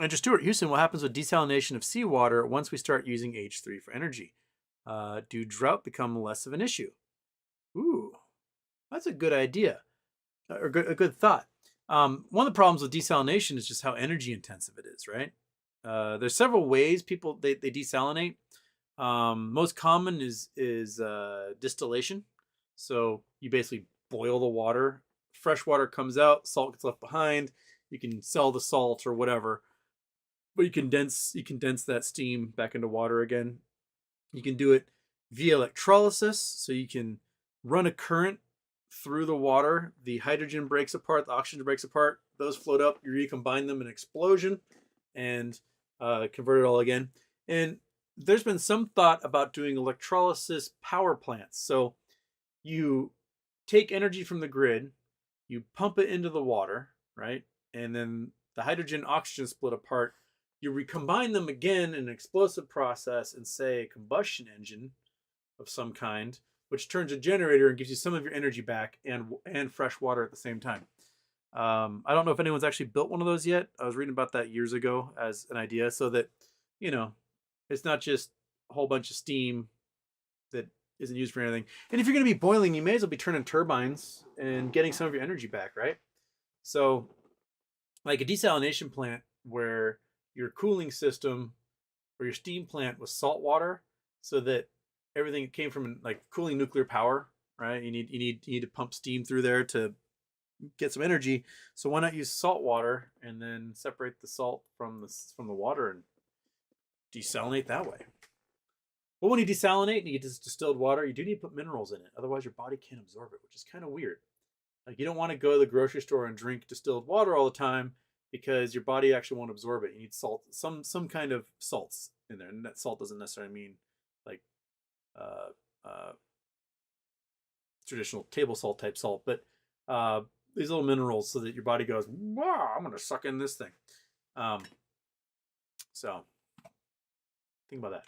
Andrew Stewart, Houston, what happens with desalination of seawater once we start using H3 for energy? Do drought become less of an issue? Ooh, that's a good idea, or a good thought. One of the problems with desalination is just how energy intensive it is, right? There's several ways people they desalinate. Most common is distillation. So you basically boil the water, fresh water comes out, salt gets left behind. You can sell the salt or whatever, but you condense that steam back into water again. You can do it via electrolysis, so you can run a current through the water. The hydrogen breaks apart, the oxygen breaks apart, those float up, you recombine them in an explosion and convert it all again. And there's been some thought about doing electrolysis power plants. So you take energy from the grid, you pump it into the water, right? And then the hydrogen oxygen split apart. You recombine them again in an explosive process and say a combustion engine of some kind, which turns a generator and gives you some of your energy back and fresh water at the same time. I don't know if anyone's actually built one of those yet. I was reading about that years ago as an idea, so that you know it's not just a whole bunch of steam that isn't used for anything. And if you're going to be boiling, you may as well be turning turbines and getting some of your energy back, right? So, like a desalination plant where your cooling system or your steam plant was salt water, so that everything came from like cooling nuclear power, right? You need to pump steam through there to get some energy. So why not use salt water and then separate the salt from the water and desalinate that way? But when you desalinate and you get this distilled water, you do need to put minerals in it. Otherwise, your body can't absorb it, which is kind of weird. Like you don't want to go to the grocery store and drink distilled water all the time because your body actually won't absorb it. You need salt, some kind of salts in there, and that salt doesn't necessarily mean like uh, uh, traditional table salt type salt, but these little minerals so that your body goes, wow, I'm gonna suck in this thing. Um, so think about that.